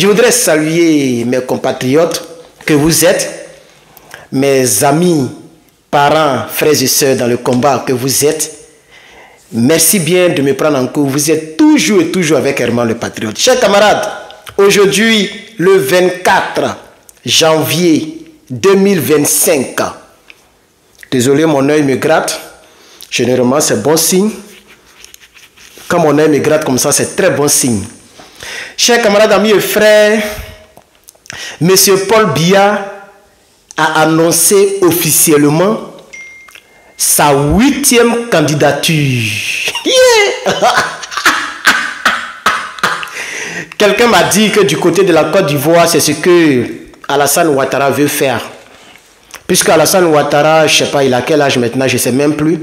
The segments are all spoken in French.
Je voudrais saluer mes compatriotes que vous êtes, mes amis, parents, frères et sœurs dans le combat que vous êtes. Merci bien de me prendre en cours. Vous êtes toujours et toujours avec Herman le Patriote. Chers camarades, aujourd'hui, le 24 janvier 2025, désolé, mon œil me gratte. Généralement, c'est bon signe. Quand mon œil me gratte comme ça, c'est très bon signe. Chers camarades, amis et frères, M. Paul Biya a annoncé officiellement sa 8e candidature. Yeah! Quelqu'un m'a dit que du côté de la Côte d'Ivoire, c'est ce que Alassane Ouattara veut faire. Puisque Alassane Ouattara, je ne sais pas, il a quel âge maintenant, je ne sais même plus.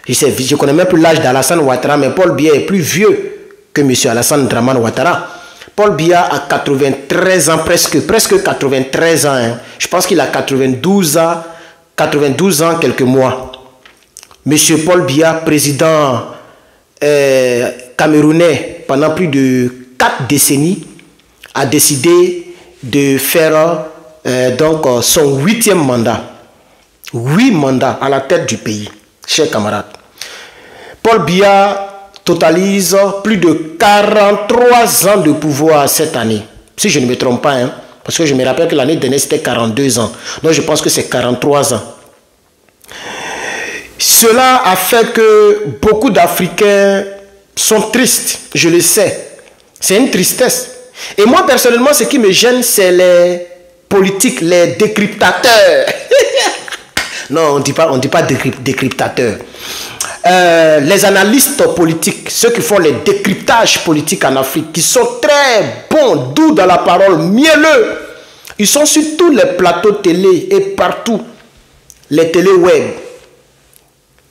Je ne connais même plus l'âge d'Alassane Ouattara, mais Paul Biya est plus vieux que M. Alassane Dramane Ouattara. Paul Biya a 93 ans, presque 93 ans. Hein. Je pense qu'il a 92 ans, quelques mois. M. Paul Biya, président camerounais pendant plus de 4 décennies, a décidé de faire donc son 8e mandat. 8 mandats à la tête du pays, chers camarades. Paul Biya totalise plus de 43 ans de pouvoir cette année. Si je ne me trompe pas, hein, parce que je me rappelle que l'année dernière c'était 42 ans. Donc je pense que c'est 43 ans. Cela a fait que beaucoup d'Africains sont tristes, je le sais. C'est une tristesse. Et moi personnellement, ce qui me gêne, c'est les politiques, les décryptateurs. Non, on ne dit pas décryptateurs. Les analystes politiques, ceux qui font les décryptages politiques en Afrique, qui sont très bons, doux dans la parole, mielleux. Ils sont sur tous les plateaux télé et partout, les télé web.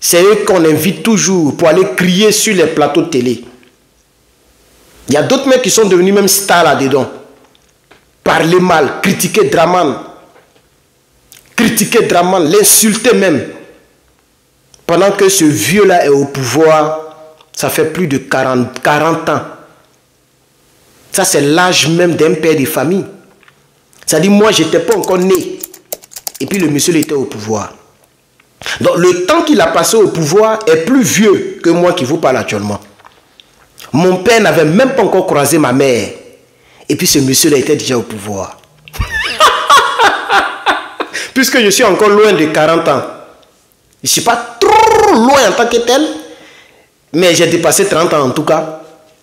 C'est eux qu'on invite toujours pour aller crier sur les plateaux télé. Il y a d'autres mecs qui sont devenus même stars là-dedans. Parler mal, critiquer Dramane. Critiquer Dramane, l'insulter même. Pendant que ce vieux-là est au pouvoir, ça fait plus de 40 ans. Ça, c'est l'âge même d'un père de famille. Ça dit, moi, je n'étais pas encore né. Et puis, le monsieur il était au pouvoir. Donc, le temps qu'il a passé au pouvoir est plus vieux que moi qui vous parle actuellement. Mon père n'avait même pas encore croisé ma mère. Et puis, ce monsieur-là était déjà au pouvoir. Puisque je suis encore loin de 40 ans. Je ne suis pas trop loin en tant que tel, mais j'ai dépassé 30 ans en tout cas.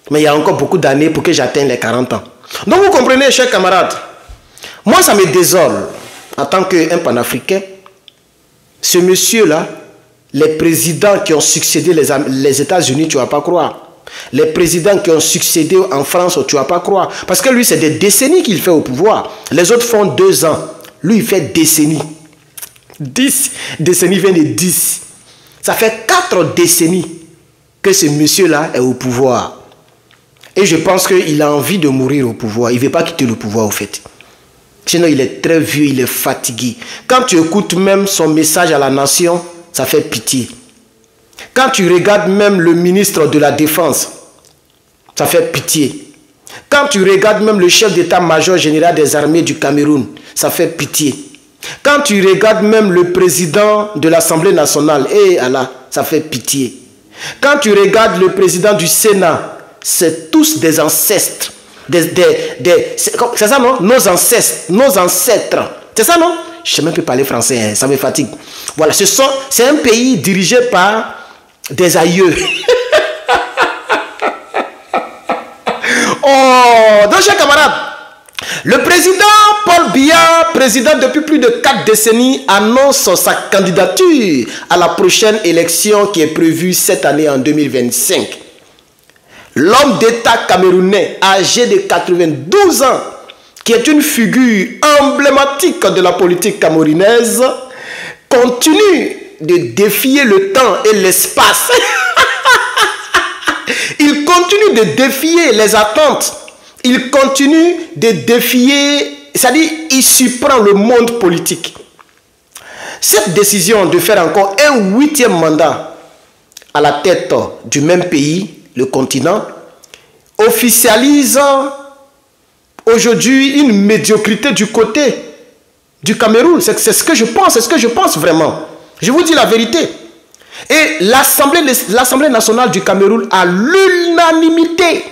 Mais il y a encore beaucoup d'années pour que j'atteigne les 40 ans. Donc vous comprenez, chers camarades, moi ça me désole en tant qu'un panafricain. Ce monsieur-là, les présidents qui ont succédé les États-Unis, tu ne vas pas croire. Les présidents qui ont succédé en France, tu ne vas pas croire. Parce que lui, c'est des décennies qu'il fait au pouvoir. Les autres font 2 ans. Lui, il fait décennies. 10 décennies viennent de 10. Ça fait 4 décennies que ce monsieur-là est au pouvoir. Et je pense qu'il a envie de mourir au pouvoir. Il ne veut pas quitter le pouvoir, au fait. Sinon, il est très vieux, il est fatigué. Quand tu écoutes même son message à la nation, ça fait pitié. Quand tu regardes même le ministre de la Défense, ça fait pitié. Quand tu regardes même le chef d'état-major général des armées du Cameroun, ça fait pitié. Quand tu regardes même le président de l'Assemblée nationale, Allah, ça fait pitié. Quand tu regardes le président du Sénat, c'est tous des ancêtres. C'est ça, non? Nos ancêtres. C'est ça, non? Je ne sais même plus parler français, hein, ça me fatigue. Voilà, c'est un pays dirigé par des aïeux. Oh, donc, chers camarades, le président Paul Biya, président depuis plus de 4 décennies, annonce sa candidature à la prochaine élection qui est prévue cette année en 2025. L'homme d'État camerounais, âgé de 92 ans, qui est une figure emblématique de la politique camerounaise, continue de défier le temps et l'espace. Il continue de défier les attentes. Il continue de défier, c'est-à-dire il surprend le monde politique. Cette décision de faire encore un 8e mandat à la tête du même pays, le continent, officialise aujourd'hui une médiocrité du côté du Cameroun. C'est ce que je pense, c'est ce que je pense vraiment. Je vous dis la vérité. Et l'Assemblée nationale du Cameroun, à l'unanimité,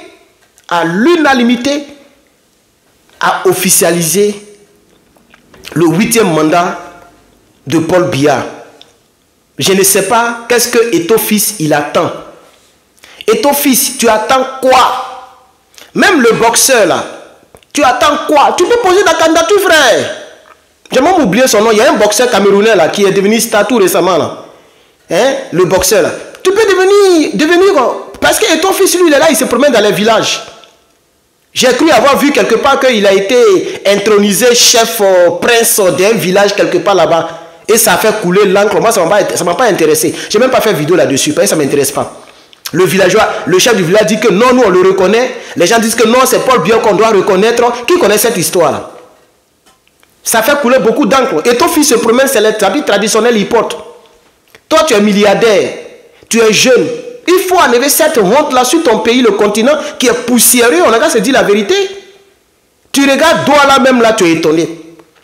a officialisé le 8e mandat de Paul Biya. Je ne sais pas qu'est-ce que Eto'o-Fils il attend. Eto'o-Fils, tu attends quoi? Même le boxeur là, tu attends quoi? Tu peux poser ta candidature, frère. J'ai même oublié son nom. Il y a un boxeur camerounais là qui est devenu star tout récemment là. Hein? Le boxeur là. Tu peux devenir parce que Eto'o-Fils lui il est là, il se promène dans les villages. J'ai cru avoir vu quelque part qu'il a été intronisé chef prince d'un village quelque part là-bas. Et ça a fait couler l'encre. Moi, ça ne m'a pas intéressé. Je n'ai même pas fait vidéo là-dessus, parce que ça ne m'intéresse pas. Le villageois, le chef du village dit que non, nous on le reconnaît. Les gens disent que non, c'est Paul Biya qu'on doit reconnaître. Qui connaît cette histoire-là? Ça fait couler beaucoup d'encre. Et ton fils se promène, c'est les habits traditionnels, il porte. Toi, tu es milliardaire, tu es jeune. Il faut enlever cette honte-là sur ton pays, le continent, qui est poussiéreux. On a qu'à se dire la vérité. Tu regardes Douala même là, tu es étonné.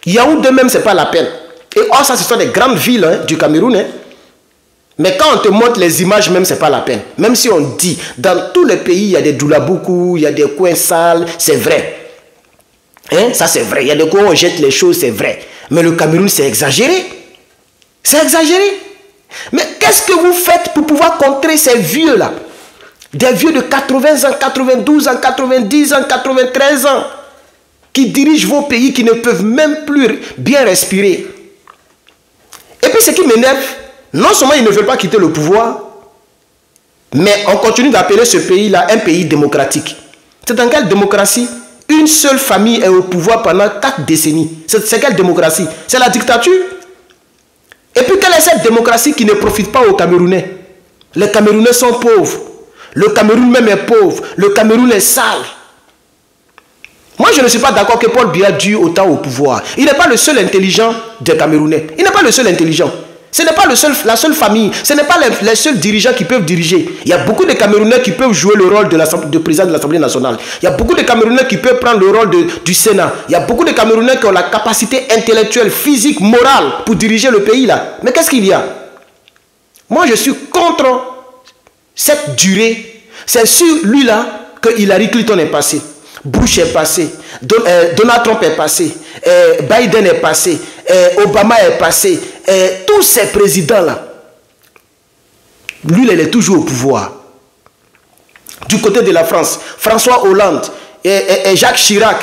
Yaoundé même, ce n'est pas la peine. Et oh, ça, ce sont des grandes villes hein, du Cameroun. Hein. Mais quand on te montre les images, même, ce n'est pas la peine. Même si on dit, dans tous les pays, il y a des doulaboukou, il y a des coins sales, c'est vrai. Hein? Ça, c'est vrai. Il y a des coins où on jette les choses, c'est vrai. Mais le Cameroun, c'est exagéré. C'est exagéré. Mais qu'est-ce que vous faites pour pouvoir contrer ces vieux-là? Des vieux de 80 ans, 92 ans, 90 ans, 93 ans, qui dirigent vos pays, qui ne peuvent même plus bien respirer. Et puis ce qui m'énerve, non seulement ils ne veulent pas quitter le pouvoir, mais on continue d'appeler ce pays-là un pays démocratique. C'est dans quelle démocratie? Une seule famille est au pouvoir pendant 4 décennies. C'est quelle démocratie? C'est la dictature. Et puis quelle est cette démocratie qui ne profite pas aux Camerounais? Les Camerounais sont pauvres. Le Cameroun même est pauvre. Le Cameroun est sale. Moi, je ne suis pas d'accord que Paul Biya dure autant au pouvoir. Il n'est pas le seul intelligent des Camerounais. Il n'est pas le seul intelligent. Ce n'est pas la seule famille. Ce n'est pas les seuls dirigeants qui peuvent diriger. Il y a beaucoup de Camerounais qui peuvent jouer le rôle de président de l'Assemblée nationale. Il y a beaucoup de Camerounais qui peuvent prendre le rôle du Sénat. Il y a beaucoup de Camerounais qui ont la capacité intellectuelle, physique, morale pour diriger le pays là. Mais qu'est-ce qu'il y a? Moi, je suis contre cette durée. C'est sur lui là que Hillary Clinton est passé. Bush est passé, Donald Trump est passé, Biden est passé, Obama est passé, tous ces présidents-là, lui, il est toujours au pouvoir. Du côté de la France, François Hollande, Jacques Chirac,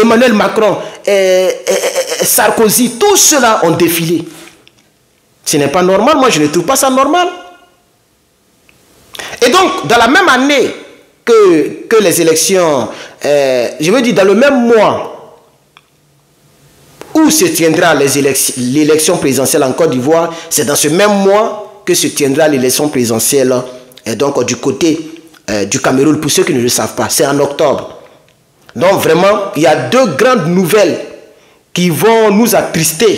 Emmanuel Macron, Sarkozy, tous ceux-là ont défilé. Ce n'est pas normal, moi je ne trouve pas ça normal. Et donc, dans la même année que les élections, je veux dire dans le même mois où se tiendra l'élection présidentielle en Côte d'Ivoire, c'est dans ce même mois que se tiendra l'élection présidentielle donc du côté du Cameroun, pour ceux qui ne le savent pas, c'est en octobre. Donc vraiment, il y a 2 grandes nouvelles qui vont nous attrister.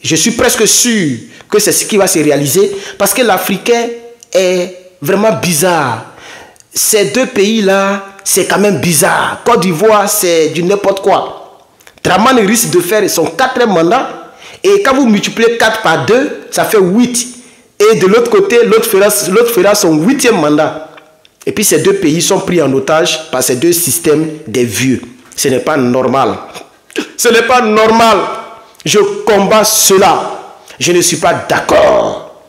Je suis presque sûr que c'est ce qui va se réaliser, parce que l'Africain est vraiment bizarre. Ces 2 pays-là, c'est quand même bizarre. Côte d'Ivoire, c'est du n'importe quoi. Dramane risque de faire son 4e mandat. Et quand vous multipliez 4 par 2, ça fait 8. Et de l'autre côté, l'autre fera son 8e mandat. Et puis ces 2 pays sont pris en otage par ces 2 systèmes des vieux. Ce n'est pas normal. Ce n'est pas normal. Je combats cela. Je ne suis pas d'accord.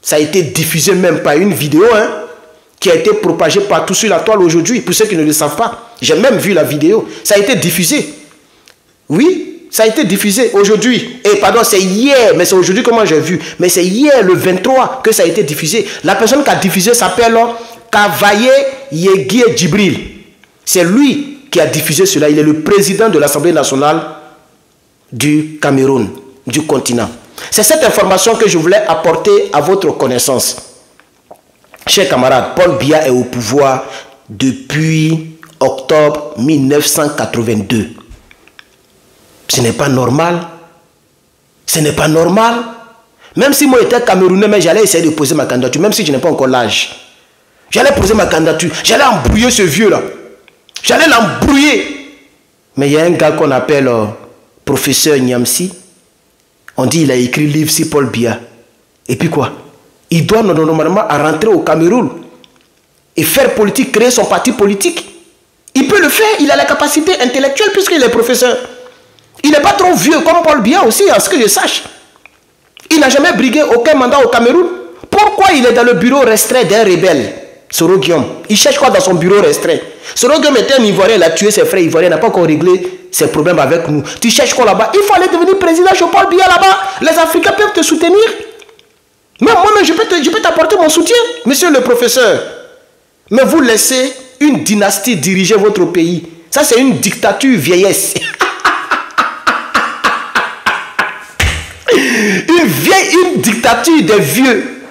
Ça a été diffusé même par une vidéo, hein, qui a été propagée partout sur la toile aujourd'hui, pour ceux qui ne le savent pas. J'ai même vu la vidéo. Ça a été diffusé. Oui, ça a été diffusé aujourd'hui. Et pardon, c'est hier, mais c'est aujourd'hui comment j'ai vu. Mais c'est hier, le 23, que ça a été diffusé. La personne qui a diffusé s'appelle Kavaye Yegie Djibril. C'est lui qui a diffusé cela. Il est le président de l'Assemblée nationale du Cameroun, du continent. C'est cette information que je voulais apporter à votre connaissance. Chers camarades, Paul Biya est au pouvoir depuis octobre 1982. Ce n'est pas normal. Ce n'est pas normal. Même si moi j'étais Camerounais, mais j'allais essayer de poser ma candidature, même si je n'ai pas encore l'âge. J'allais poser ma candidature. J'allais embrouiller ce vieux-là. J'allais l'embrouiller. Mais il y a un gars qu'on appelle professeur Niamsi. On dit il a écrit livre sur Paul Biya. Et puis quoi? Il doit normalement rentrer au Cameroun et faire politique, créer son parti politique. Il peut le faire, il a la capacité intellectuelle puisqu'il est professeur. Il n'est pas trop vieux comme Paul Biya aussi, à ce que je sache. Il n'a jamais brigué aucun mandat au Cameroun. Pourquoi il est dans le bureau restreint d'un rebelle, Soro Guillaume? Il cherche quoi dans son bureau restreint? Soro Guillaume était un Ivoirien, il a tué ses frères Ivoiriens, il n'a pas encore réglé ses problèmes avec nous. Tu cherches quoi là-bas? Il faut aller devenir président chez Paul Biya là-bas. Les Africains peuvent te soutenir. Même moi-même, je peux t'apporter mon soutien, monsieur le professeur. Mais vous laissez une dynastie diriger votre pays. Ça, c'est une dictature vieillesse. Une dictature des vieux.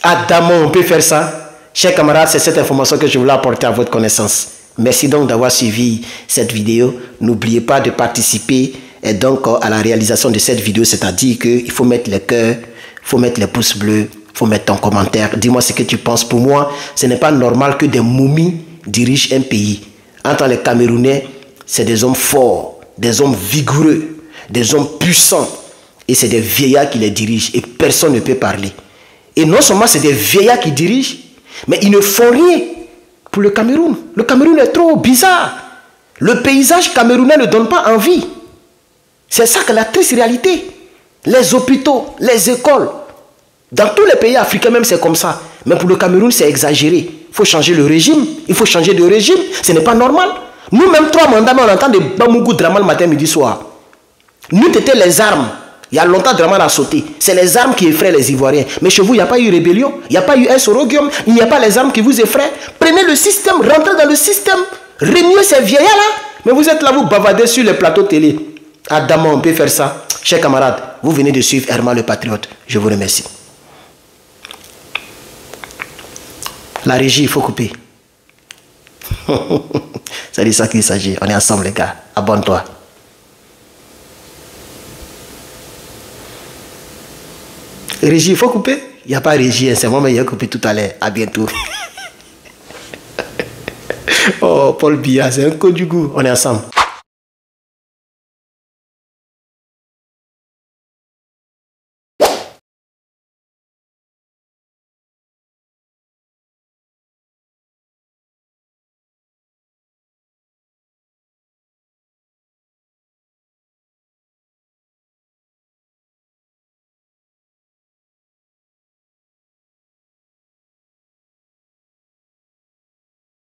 Adamant, on peut faire ça. Chers camarades, c'est cette information que je voulais apporter à votre connaissance. Merci donc d'avoir suivi cette vidéo. N'oubliez pas de participer et donc à la réalisation de cette vidéo, c'est-à-dire qu'il faut mettre les cœurs, il faut mettre les pouces bleus, il faut mettre ton commentaire. Dis-moi ce que tu penses. Pour moi, ce n'est pas normal que des momies dirigent un pays. Entre les Camerounais, c'est des hommes forts, des hommes vigoureux, des hommes puissants. Et c'est des vieillards qui les dirigent et personne ne peut parler. Et non seulement c'est des vieillards qui dirigent, mais ils ne font rien pour le Cameroun. Le Cameroun est trop bizarre. Le paysage camerounais ne donne pas envie. C'est ça que la triste réalité. Les hôpitaux, les écoles. Dans tous les pays africains même c'est comme ça. Mais pour le Cameroun c'est exagéré. Il faut changer le régime. Il faut changer de régime. Ce n'est pas normal. Nous-mêmes 3 mandats, on entend des Bamougou Draman le matin, midi, soir. Nous étions les armes. Il y a longtemps, Draman a sauté. C'est les armes qui effraient les Ivoiriens. Mais chez vous, il n'y a pas eu rébellion. Il n'y a pas eu un Soro Guillaume. Il n'y a pas les armes qui vous effraient. Prenez le système, rentrez dans le système. Remuez ces vieillards-là. Mais vous êtes là, vous bavardez sur les plateaux télé. Adamant, on peut faire ça. Chers camarades, vous venez de suivre Herman le Patriote. Je vous remercie. La régie, il faut couper. C'est de ça qu'il s'agit. On est ensemble, les gars. Abonne-toi. Régie, il faut couper? Il n'y a pas régie, c'est moi, mais il a coupé tout à l'heure. À bientôt. Oh, Paul Biya, c'est un coup du goût. On est ensemble.